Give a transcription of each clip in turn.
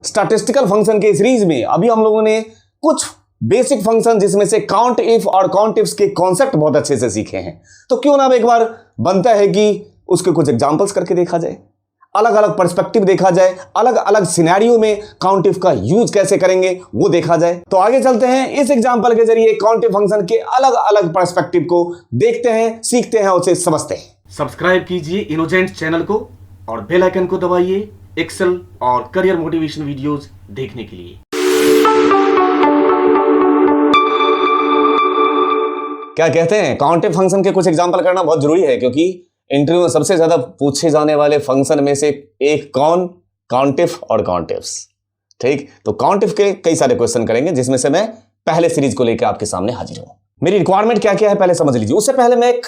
Statistical function के series में अभी हम लोगों ने कुछ बेसिक फंक्शन जिसमें से काउंट इफ और काउंट इफ्स के कॉन्सेप्ट बहुत अच्छे से सीखे हैं, तो क्यों ना अब एक बार बनता है कि उसके कुछ एग्जांपल्स करके देखा जाए, अलग अलग पर्सपेक्टिव देखा जाए, अलग अलग सिनेरियो में काउंट इफ का यूज कैसे करेंगे वो देखा जाए। तो आगे चलते हैं, इस एग्जांपल के जरिए काउंट इफ फंक्शन के अलग अलग पर्सपेक्टिव को देखते हैं, सीखते हैं, उसे समझते हैं। सब्सक्राइब कीजिए इनोजेंट चैनल को और बेल आइकन को दबाइए एक्सेल और करियर मोटिवेशन वीडियोस देखने के लिए। क्या कहते हैं, काउंट इफ फंक्शन के कुछ एग्जांपल करना बहुत जरूरी है, क्योंकि इंटरव्यू में सबसे ज्यादा पूछे जाने वाले फंक्शन में से एक कौन, काउंट इफ और काउंट इफ्स। ठीक, तो काउंट इफ के कई सारे क्वेश्चन करेंगे, जिसमें से मैं पहले सीरीज को लेकर आपके सामने हाजिर हूं। मेरी रिक्वायरमेंट क्या क्या है पहले समझ लीजिए। उससे पहले मैं एक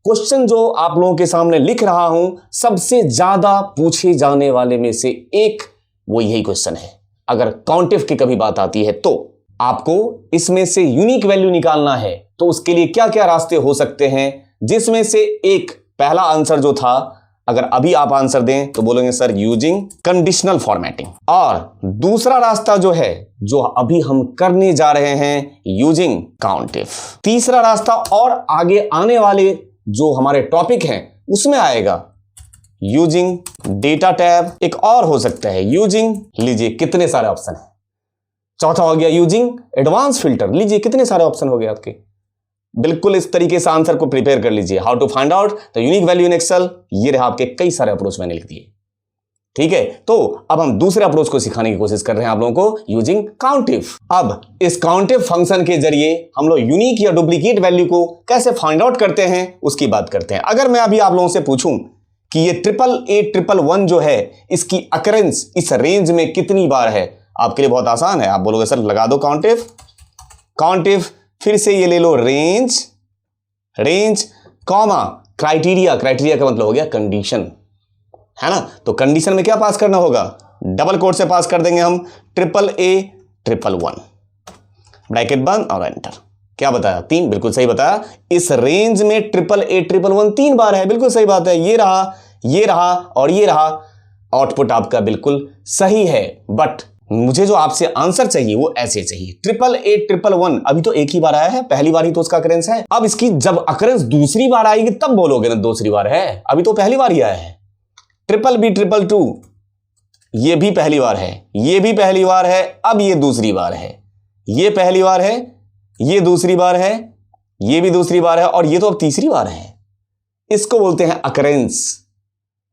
क्वेश्चन जो आप लोगों के सामने लिख रहा हूं, सबसे ज्यादा पूछे जाने वाले में से एक वो यही क्वेश्चन है। अगर काउंट इफ की कभी बात आती है तो आपको इसमें से यूनिक वैल्यू निकालना है, तो उसके लिए क्या क्या रास्ते हो सकते हैं, जिसमें से एक पहला आंसर जो था, अगर अभी आप आंसर दें तो बोलेंगे सर यूजिंग कंडीशनल फॉर्मेटिंग, और दूसरा रास्ता जो है जो अभी हम करने जा रहे हैं यूजिंग काउंट इफ। तीसरा रास्ता और आगे आने वाले जो हमारे टॉपिक हैं उसमें आएगा यूजिंग डेटा टैब, एक और हो सकता है यूजिंग, लीजिए कितने सारे ऑप्शन हैं। चौथा हो गया यूजिंग एडवांस फिल्टर, लीजिए कितने सारे ऑप्शन हो गए आपके। बिल्कुल इस तरीके से आंसर को प्रिपेयर कर लीजिए। How to find out the unique value in Excel, ये रहा आपके कई सारे अप्रोच मैंने लिख दिए। ठीक है, तो अब हम दूसरे अप्रोच को सिखाने की कोशिश कर रहे हैं आप लोगों को, यूजिंग काउंट इफ। अब इस काउंट इफ फंक्शन के जरिए हम लोग यूनिक या डुप्लीकेट वैल्यू को कैसे फाइंड आउट करते हैं उसकी बात करते हैं। अगर मैं अभी आप लोगों से पूछूं कि ये 88811 जो है, इसकी अकरेंस इस रेंज में कितनी बार है, आपके लिए बहुत आसान है। आप बोलोगे सर लगा दो काउंट इफ, फिर से ये ले लो रेंज कॉमा क्राइटेरिया, क्राइटेरिया का मतलब हो गया कंडीशन, है ना। तो कंडीशन में क्या पास करना होगा, डबल कोट से पास कर देंगे हम 88811, ब्रैकेट बंद और एंटर। क्या बताया, 3, बिल्कुल सही बताया। इस रेंज में 88811 3 बार है, बिल्कुल सही बात है। ये रहा और ये रहा, आउटपुट आपका बिल्कुल सही है। बट मुझे जो आपसे आंसर चाहिए वो ऐसे चाहिए। 88811 अभी तो एक ही बार आया है, पहली बार ही तो उसका अकरेंस है। अब इसकी जब अकरेंस दूसरी बार आएगी तब बोलोगे ना दूसरी बार है, अभी तो पहली बार ही आया है। 222 ये भी पहली बार है, ये भी पहली बार है, अब ये दूसरी बार है। ये पहली बार है, ये दूसरी बार है, ये भी दूसरी बार है, और ये तो अब तीसरी बार है। इसको बोलते हैं अकरेंस।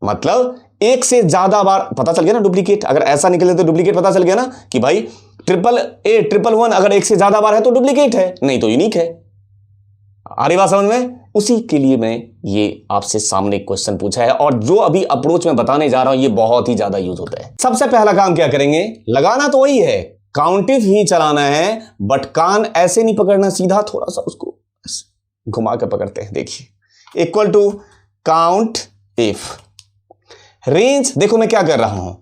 मतलब एक से ज्यादा बार, पता चल गया ना डुप्लीकेट। अगर ऐसा निकले तो डुप्लीकेट पता चल गया ना कि भाई 88811 अगर एक से ज्यादा बार है तो डुप्लीकेट है, नहीं तो यूनिक है। आ रही बात समझ में? उसी के लिए मैं ये आपसे सामने क्वेश्चन पूछा है, और जो अभी अप्रोच में बताने जा रहा हूं ये बहुत ही ज्यादा यूज होता है। सबसे पहला काम क्या करेंगे, लगाना तो वही है, काउंट इफ ही चलाना है, बट कान ऐसे नहीं पकड़ना, सीधा थोड़ा सा उसको घुमा के पकड़ते हैं। देखिए, equal to count if range. देखो मैं क्या कर रहा हूं,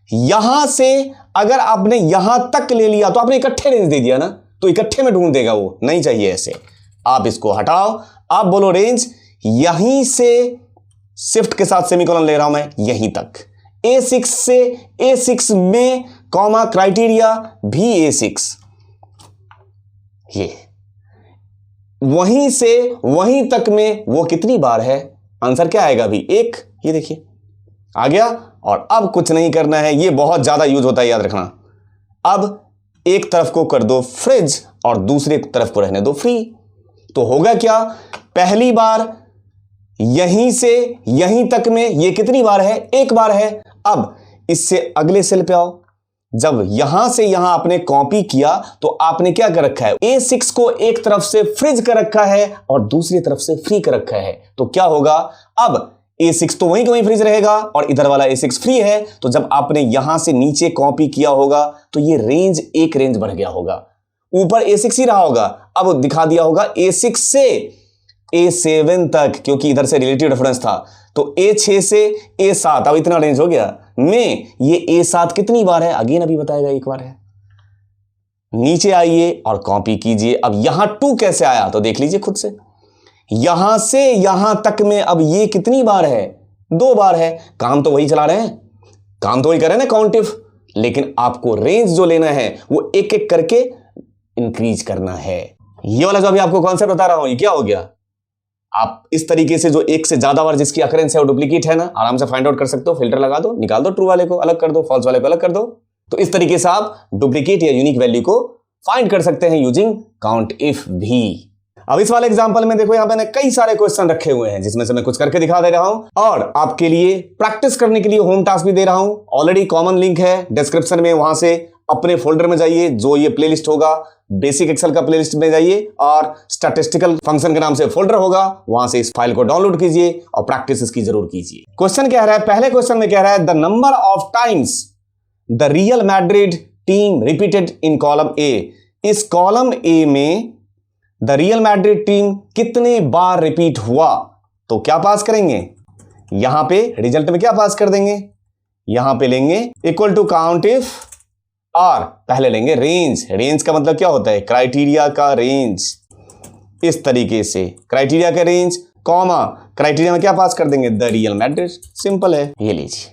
यहां से अगर आपने यहां तक ले लिया तो आपने इकट्ठे रेंज दे दिया ना, तो इकट्ठे में ढूंढ देगा वो, नहीं चाहिए ऐसे। आप इसको हटाओ, आप बोलो रेंज यहीं से, शिफ्ट के साथ सेमीकोलन ले रहा हूं मैं, यहीं तक, A6 से A6 में कॉमा क्राइटेरिया भी A6, ये वहीं से वहीं तक में वो कितनी बार है, आंसर क्या आएगा अभी 1। ये देखिए आ गया। और अब कुछ नहीं करना है, ये बहुत ज्यादा यूज होता है, याद रखना। अब एक तरफ को कर दो फ्रिज और दूसरे तरफ को रहने दो फ्री। तो होगा क्या, पहली बार यहीं से यहीं तक में ये कितनी बार है, 1 बार है। अब इससे अगले सेल पे आओ, जब यहां से यहां आपने कॉपी किया तो आपने क्या कर रखा है, A6 को एक तरफ से फ्रिज कर रखा है और दूसरी तरफ से फ्री कर रखा है। तो क्या होगा, अब A6 तो वहीं फ्रीज रहेगा और इधर वाला A6 फ्री है। तो जब आपने यहां से नीचे कॉपी किया होगा तो ये रेंज एक रेंज बढ़ गया होगा, ऊपर A6 ही रहा होगा, अब दिखा दिया होगा A6 से A7 तक, क्योंकि इधर से रिलेटिव रेफरेंस था। तो A6 से A7, अब इतना रेंज हो गया में, ये A7 कितनी बार है, अगेन अभी बताएगा, 1 बार है। नीचे आइए और कॉपी कीजिए। अब यहां 2 कैसे आया, तो देख लीजिए खुद से, यहां से यहां तक में अब ये कितनी बार है, 2 बार है। काम तो वही चला रहे हैं, काम तो वही कर रहे हैं ना काउंट इफ, लेकिन आपको रेंज जो लेना है वो एक एक करके इंक्रीज करना है। ये वाला जो अभी आपको कॉन्सेप्ट बता रहा हूं, ये क्या हो गया, आप इस तरीके से जो एक से ज्यादा बार जिसकी अकरेंस है वो डुप्लीकेट है ना, आराम से फाइंड आउट कर सकते हो। फिल्टर लगा दो, निकाल दो, ट्रू वाले को अलग कर दो, फॉल्स वाले को अलग कर दो। तो इस तरीके से आप डुप्लीकेट या यूनिक वैल्यू को फाइंड कर सकते हैं यूजिंग काउंट इफ भी। अब इस वाले एग्जांपल में देखो, यहां मैंने कई सारे क्वेश्चन रखे हुए हैं जिसमें से मैं कुछ करके दिखा दे रहा हूं और आपके लिए प्रैक्टिस करने के लिए होम टास्क भी दे रहा हूं। ऑलरेडी कॉमन लिंक है डिस्क्रिप्शन में, वहां से अपने फोल्डर में जाइए, जो ये प्लेलिस्ट होगा बेसिक एक्सेल का प्लेलिस्ट में जाइए और स्टैटिस्टिकल फंक्शन के नाम से फोल्डर होगा, वहां से इस फाइल को डाउनलोड कीजिए और प्रैक्टिस इसकी जरूर कीजिए। क्वेश्चन कह रहा है, पहले क्वेश्चन में कह रहा है the number of times the real Madrid team repeated in column A. इस कॉलम ए में द रियल मैड्रिड टीम कितने बार रिपीट हुआ, तो क्या पास करेंगे, यहां पे रिजल्ट में क्या पास कर देंगे, यहां पे लेंगे इक्वल टू काउंट इफ और पहले लेंगे रेंज। रेंज का मतलब क्या होता है, क्राइटेरिया का रेंज। इस तरीके से क्राइटेरिया का रेंज कॉमा क्राइटेरिया में क्या पास कर देंगे, द रियल मैड्रिड। सिंपल है। ये लीजिए,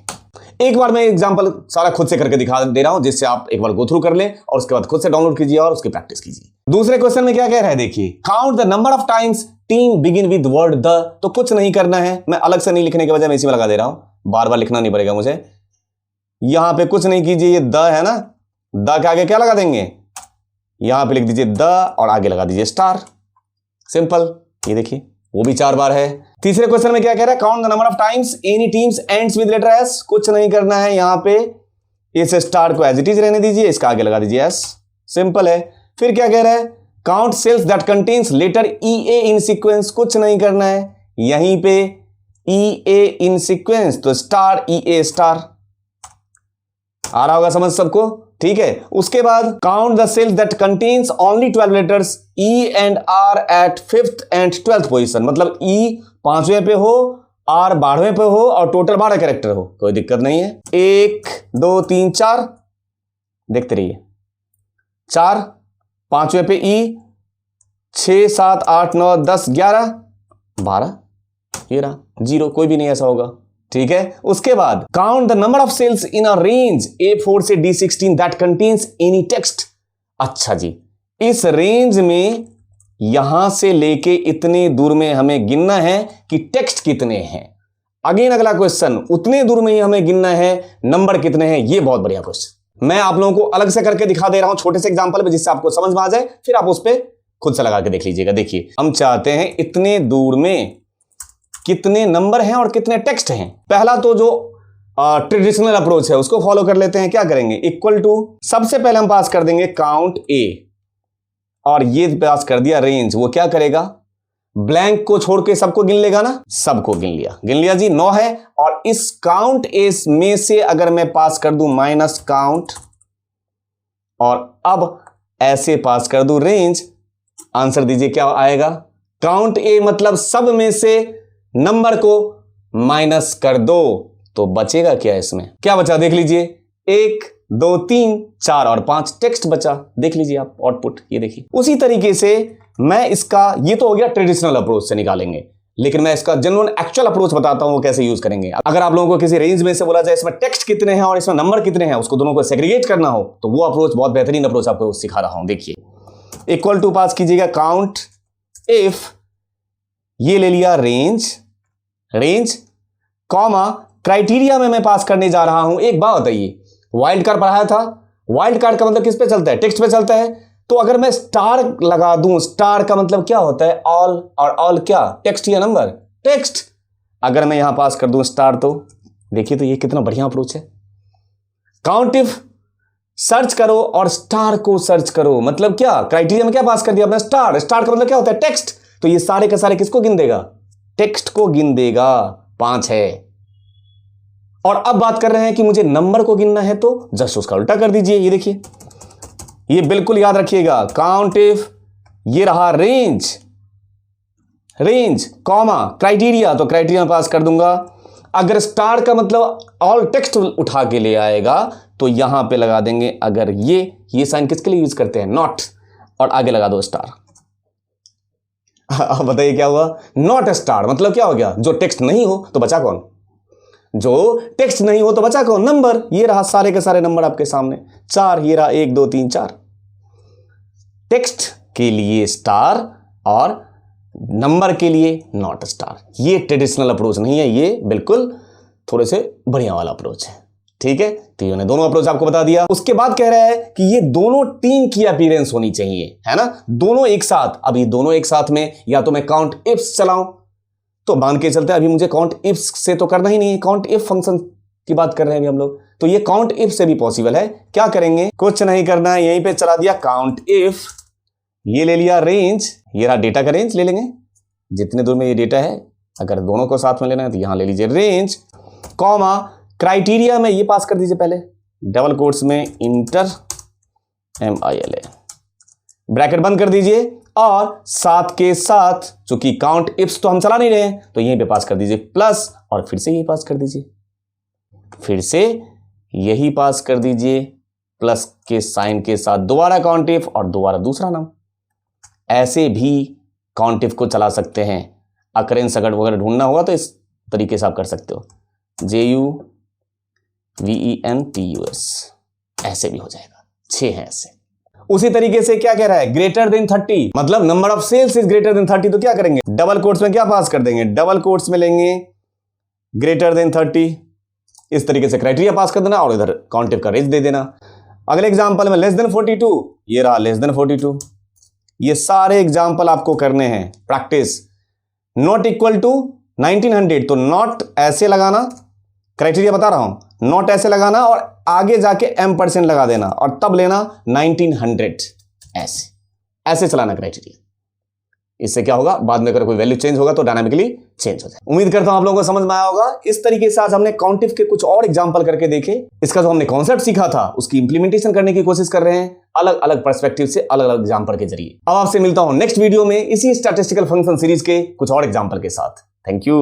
एक बार मैं एग्जांपल सारा खुद से करके दिखा दे रहा हूं जिससे आप एक बार गो थ्रू कर ले और उसके बाद खुद से डाउनलोड कीजिए और उसकी प्रैक्टिस कीजिए। दूसरे क्वेश्चन में क्या कह रहा है, देखिए count the number of times team begin with word the. तो कुछ नहीं करना है, मैं अलग से नहीं लिखने के बजाय मैं इसी में लगा दे रहा हूं, बार बार लिखना नहीं पड़ेगा मुझे। यहां पे कुछ नहीं कीजिए, ये द है ना, द के आगे क्या लगा देंगे, यहां पे लिख दीजिए द और आगे लगा दीजिए स्टार। सिंपल। ये देखिए वो भी 4 बार है। तीसरे क्वेश्चन में क्या कह रहा है, count the number of times any teams ends with letter S. कुछ नहीं करना है, यहां पे इस स्टार को एज इट इज रहने दीजिए, इसका आगे लगा दीजिए एस। सिंपल है। फिर क्या कह रहा है, count cells that contains letter E A in sequence. कुछ नहीं करना है, यहीं पे ई ए इन सीक्वेंस, तो स्टार ई ए स्टार। आ रहा होगा समझ सबको, ठीक है। उसके बाद count the cells that contains only 12 letters E and R at 5th and 12th position. मतलब ई 5वें पे हो, आर 12वें पे हो और टोटल 12 कैरेक्टर हो, कोई दिक्कत नहीं है। 1 2 3 4 देखते रहिए, 4 5वें पे ई, 6 7 8 9 10 11 12, ये रहा 0, कोई भी नहीं ऐसा होगा, ठीक है। उसके बाद count the number of cells in a range A4 से D16 that contains any text. अच्छा जी, इस रेंज में यहां से लेके इतने दूर में हमें गिनना है कि टेक्स्ट कितने हैं। अगेन अगला क्वेश्चन, उतने दूर में ही हमें गिनना है नंबर कितने हैं। ये बहुत बढ़िया क्वेश्चन, मैं आप लोगों को अलग से करके दिखा दे रहा हूं छोटे से एग्जांपल में, जिससे आपको समझ में आ जाए, फिर आप उस पर खुद से लगा के देख लीजिएगा। देखिए हम चाहते हैं इतने दूर में कितने नंबर हैं और कितने टेक्स्ट हैं। पहला तो जो ट्रेडिशनल अप्रोच है उसको फॉलो कर लेते हैं। क्या करेंगे, इक्वल टू, सबसे पहले हम पास कर देंगे काउंट ए और ये पास कर दिया रेंज। वो क्या करेगा, ब्लैंक को छोड़ के सबको गिन लेगा ना, सबको गिन लिया जी, 9 है। और इस काउंट ए में से अगर मैं पास कर दूं माइनस काउंट और अब ऐसे पास कर दूं रेंज, आंसर दीजिए क्या आएगा। काउंट ए मतलब सब में से नंबर को माइनस कर दो, तो बचेगा क्या, इसमें क्या बचा देख लीजिए, 1 2 3 4 और 5 टेक्स्ट बचा। देख लीजिए आप आउटपुट, ये देखिए। उसी तरीके से मैं इसका, ये तो हो गया ट्रेडिशनल अप्रोच से निकालेंगे, लेकिन मैं इसका जेन्युइन एक्चुअल अप्रोच बताता हूं वो कैसे यूज करेंगे। अगर आप लोगों को किसी रेंज में से बोला जाए इसमें टेक्स्ट कितने हैं और इसमें नंबर कितने हैं, उसको दोनों को सेग्रीगेट करना हो, तो वो अप्रोच बहुत बेहतरीन अप्रोच आपको सिखा रहा हूं। देखिए इक्वल टू पास कीजिएगा काउंट इफ, ये ले लिया रेंज कॉमा क्राइटेरिया में मैं पास करने जा रहा हूं। एक बात बताइए, वाइल्ड कार्ड पढ़ाया था, वाइल्ड कार्ड का मतलब किस पे चलता है, टेक्स्ट पे चलता है। तो अगर मैं स्टार लगा दूं, स्टार का मतलब क्या होता है, ऑल, और ऑल क्या, टेक्स्ट या नंबर, टेक्स्ट। अगर मैं यहां पास कर दूं स्टार, तो देखिए तो ये कितना बढ़िया अप्रोच है। काउंट इफ सर्च करो और स्टार को सर्च करो, मतलब क्या, क्राइटेरिया में क्या पास कर दिया आपने, स्टार। स्टार का मतलब क्या होता है, टेक्स्ट। तो ये सारे के सारे किसको गिन देगा, टेक्स्ट को गिन देगा, 5 है। और अब बात कर रहे हैं कि मुझे नंबर को गिनना है, तो जस्ट उसका उल्टा कर दीजिए। ये देखिए, ये बिल्कुल याद रखिएगा, काउंट इफ, ये रहा रेंज कॉमा क्राइटेरिया, तो क्राइटेरिया पास कर दूंगा। अगर स्टार का मतलब ऑल टेक्स्ट उठा के ले आएगा, तो यहां पे लगा देंगे, अगर ये साइन किसके लिए यूज करते हैं, नॉट, और आगे लगा दो स्टार। अब बताइए क्या हुआ, नॉट स्टार मतलब क्या हो गया, जो टेक्स्ट नहीं हो तो बचा कौन, जो टेक्स्ट नहीं हो तो बचा कौन? नंबर। ये रहा सारे के सारे नंबर आपके सामने, 4, ये रहा 1 2 3 4। टेक्स्ट के लिए स्टार और नंबर के लिए नॉट स्टार। ये ट्रेडिशनल अप्रोच नहीं है, ये बिल्कुल थोड़े से बढ़िया वाला अप्रोच है। ठीक है, तो ये दोनों अप्रोच आपको बता दिया। उसके बाद कह रहा है कि ये दोनों टीम की अपीयरेंस होनी चाहिए, है ना, दोनों एक साथ। अभी दोनों एक साथ में या तो मैं काउंट इफ्स चलाऊं तो मान के चलते, अभी मुझे काउंट इफ्स से तो करना ही नहीं है, काउंट इफ फंक्शन की बात कर रहे हैं अभी हम लोग, तो ये काउंट इफ से भी पॉसिबल है। क्या करेंगे? कुछ नहीं करना है, यहीं पे चला दिया काउंट इफ, ये ले लिया रेंज, ये रहा डेटा का रेंज ले लेंगे, जितने दूर में ये डेटा है, अगर दोनों को साथ में लेना है तो यहां ले लीजिए रेंज, कॉमा क्राइटेरिया में ये पास कर दीजिए पहले, डबल कोट्स में इंटर MILA, ब्रैकेट बंद कर दीजिए, और साथ के साथ चूंकि काउंट इफ्स तो हम चला नहीं रहे हैं तो यहीं पे पास कर दीजिए प्लस, और फिर से यही पास कर दीजिए, फिर से यही पास कर दीजिए प्लस के साइन के साथ, दोबारा काउंट इफ और दोबारा दूसरा नाम। ऐसे भी काउंट इफ को चला सकते हैं। अकरेंस अगर वगैरह ढूंढना होगा तो इस तरीके से आप कर सकते हो, JUVENTUS, ऐसे भी हो जाएगा। 6 है ऐसे। उसी तरीके से क्या कह रहा है? ग्रेटर देन 30, मतलब number of cells is greater than 30, तो क्या करेंगे? डबल कोट्स में क्या पास कर देंगे? डबल कोट्स में लेंगे ग्रेटर देन 30, इस तरीके से क्राइटेरिया पास कर देना और इधर काउंट इफ का रेंज दे देना। अगले एग्जांपल में लेस देन 42, ये रहा लेस देन 42। ये सारे एग्जांपल आपको करने हैं प्रैक्टिस। नॉट इक्वल टू 1900, तो नॉट ऐसे लगाना, क्राइटेरिया बता रहा हूं, नॉट ऐसे लगाना और आगे जाके M% लगा देना और तब लेना 1900, ऐसे चलाना क्राइटेरिया। इससे क्या होगा? बाद में अगर कोई वैल्यू चेंज होगा तो डायनामिकली चेंज हो जाए। उम्मीद करता हूं आप लोगों को समझ में आया होगा। इस तरीके से आज हमने काउंट इफ के कुछ और एग्जांपल करके देखे। इसका जो हमने कॉन्सेप्ट सीखा था उसकी इंप्लीमेंटेशन करने की कोशिश कर रहे हैं अलग अलग पर्सपेक्टिव से, अलग अलग एग्जांपल के जरिए। अब आपसे मिलता हूं नेक्स्ट वीडियो में इसी स्टैटिस्टिकल फंक्शन सीरीज के कुछ और एग्जांपल के साथ। Thank you.